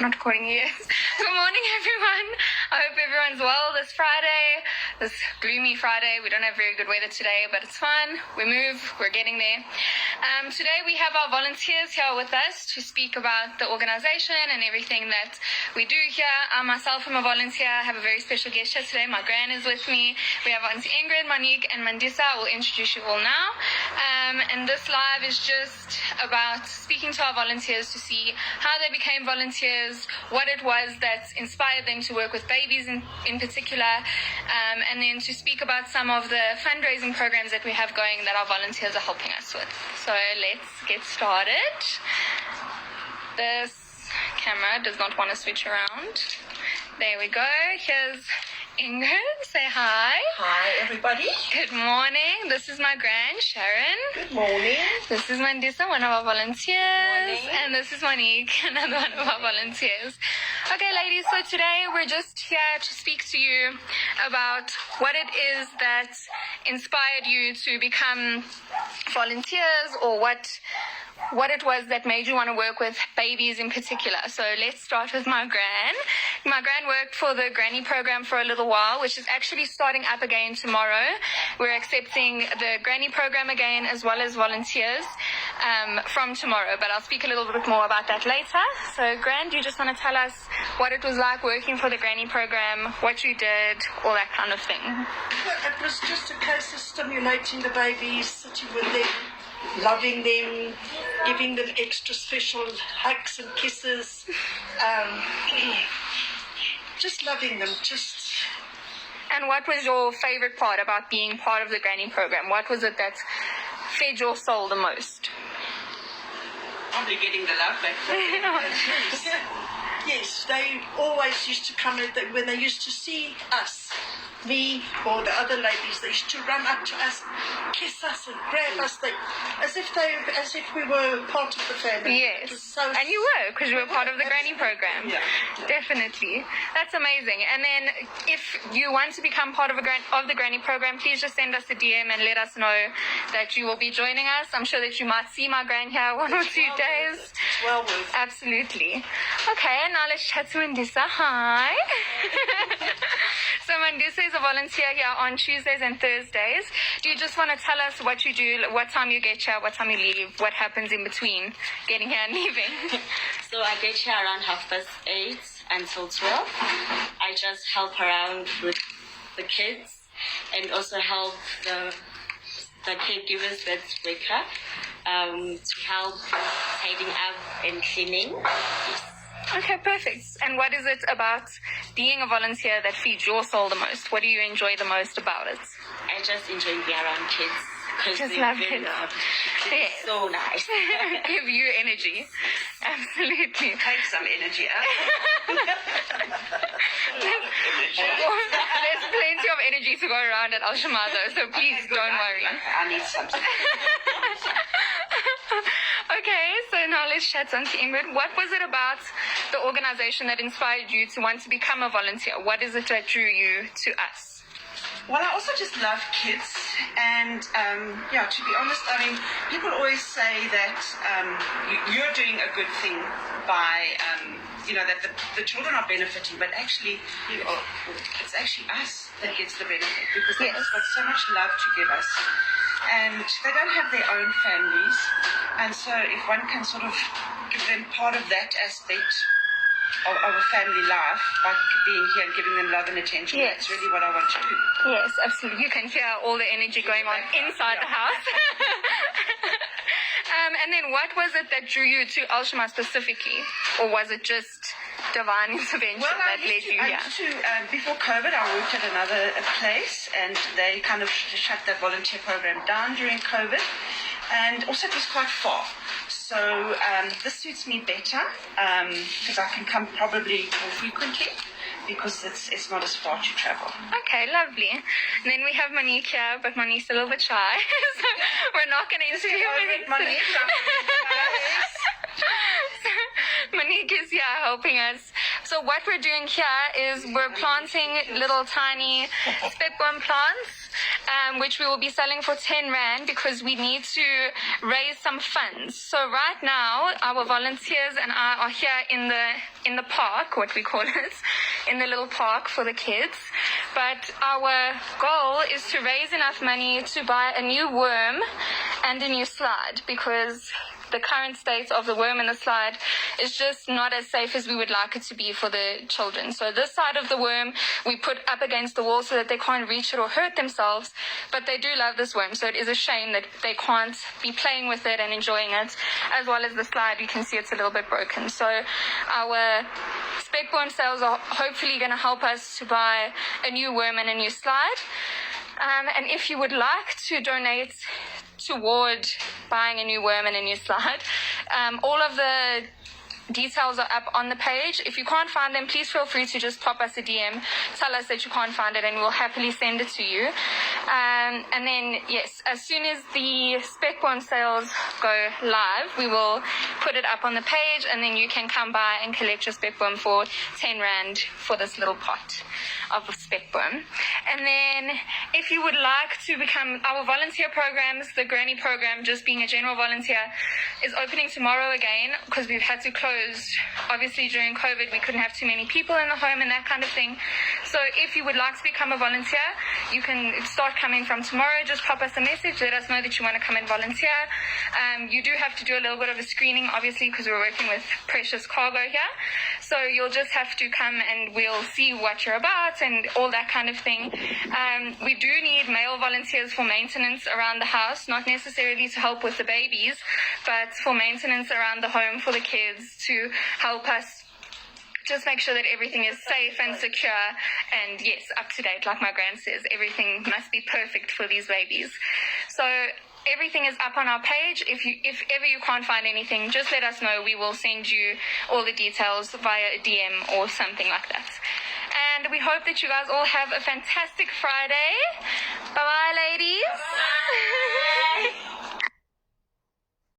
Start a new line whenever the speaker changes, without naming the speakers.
not recording you yet. Good morning, everyone. I hope everyone's well this Friday, this gloomy Friday. We don't have very good weather today, but it's fun. We move. We're getting there. Today we have our volunteers here with us to speak about the organization and everything that we do here. I myself am a volunteer. I have a very special guest here today. My gran is with me. We have Auntie Ingrid, Monique, and Mandisa. I will introduce you all now. And this live is just about speaking to our volunteers to see how they became volunteers, what it was that inspired them to work with babies in particular, and then to speak about some of the fundraising programs that we have going that our volunteers are helping us with. So let's get started. This camera does not want to switch around. There we go. Here's Ingrid. Say hi.
Hi, everybody.
Good morning. This is my gran, Sharon.
Good morning.
This is Mandisa, one of our volunteers. And this is Monique, another one of our volunteers. Okay, ladies, so today we're just here to speak to you about what it is that inspired you to become volunteers, or what it was that made you want to work with babies in particular. So let's start with my gran. My gran worked for the Granny program for a little while, which is actually starting up again tomorrow. We're accepting the Granny program again, as well as volunteers from tomorrow, but I'll speak a little bit more about that later. So Gran, do you just want to tell us what it was like working for the Granny program, what you did, all that kind of thing?
Well, it was just a case of stimulating the babies, sitting with them, loving them, giving them extra special hugs and kisses, just loving them, just...
And what was your favorite part about being part of the Granny program? What was it that fed your soul the most?
Probably getting the love back from them.
Yes, they always used to come, when they used to see us, me or the other ladies, they used to run up to us, kiss us and grab us, as if we were part of the family.
Yes, and you were, because you were part of the Granny program.
Yeah.
Definitely. That's amazing. And then if you want to become part of the Granny program, please just send us a DM and let us know that you will be joining us. I'm sure that you might see my gran here one or 2 days.
It's well worth it.
Absolutely. Okay, now let's chat to Mandisa. Hi. So Mandisa is a volunteer here on Tuesdays and Thursdays. Do you just want to tell us what you do, what time you get here, what time you leave, what happens in between getting here and leaving?
So I get here around 8:30 until 12. I just help around with the kids and also help the caregivers that wake up to help with tidying up and cleaning.
Okay, perfect. And what is it about being a volunteer that feeds your soul the most? What do you enjoy the most about it?
I just enjoy being around kids.
Just love kids. Yes.
So nice.
Give you energy. Absolutely.
Take some energy out.
There's plenty of energy to go around at El-Shammah though, so please don't worry.
I need something.
Okay, so now let's chat to Auntie Ingrid. What was it about the organization that inspired you to want to become a volunteer? What is it that drew you to us?
Well, I also just love kids, and to be honest, I mean, people always say that you're doing a good thing by, that the children are benefiting, but actually, it's actually us that gets the benefit, because they've got so much love to give us, and they don't have their own families, and so if one can sort of give them part of that aspect of a family life by being here and giving them love and attention, that's really what I want to do.
Yes, absolutely. You can hear all the energy going on inside the house. And then what was it that drew you to El-Shammah specifically? Or was it just divine intervention that led you here?
Before COVID, I worked at another place, and they kind of shut the volunteer program down during COVID. And also it was quite far. So this suits me better because I can come probably more frequently, because it's not as far to travel.
Okay, lovely. And then we have Monique here, but Monique's a little bit shy, so we're not going to interview Monique. Monique is here helping us. So what we're doing here is we're planting little tiny speckworm plants which we will be selling for 10 Rand because we need to raise some funds. So right now, our volunteers and I are here in the park, what we call it, in the little park for the kids. But our goal is to raise enough money to buy a new worm and a new slide, because the current state of the worm and the slide is just not as safe as we would like it to be for the children. So this side of the worm we put up against the wall so that they can't reach it or hurt themselves, but they do love this worm, so it is a shame that they can't be playing with it and enjoying it. As well as the slide, you can see it's a little bit broken. So our Spekboom sales are hopefully going to help us to buy a new worm and a new slide. And if you would like to donate toward buying a new worm and a new slide, all of the details are up on the page. If you can't find them, please feel free to just pop us a DM, tell us that you can't find it, and we'll happily send it to you. And then, yes, as soon as the Spekboom sales go live, we will put it up on the page, and then you can come by and collect your Spekboom for 10 Rand for this little pot of Spekboom. And then if you would like to become our volunteer programs, the granny program, just being a general volunteer, is opening tomorrow again, because we've had to close. Obviously during COVID we couldn't have too many people in the home and that kind of thing. So if you would like to become a volunteer, you can start coming from tomorrow. Just pop us a message, let us know that you want to come and volunteer. You do have to do a little bit of a screening, obviously, because we're working with precious cargo here. So you'll just have to come and we'll see what you're about and all that kind of thing. We do need male volunteers for maintenance around the house, not necessarily to help with the babies, but for maintenance around the home for the kids, to help us just make sure that everything is safe and secure and, yes, up to date. Like my gran says, everything must be perfect for these babies. So everything is up on our page. If ever you can't find anything, just let us know. We will send you all the details via a DM or something like that. And we hope that you guys all have a fantastic Friday. Bye-bye, ladies.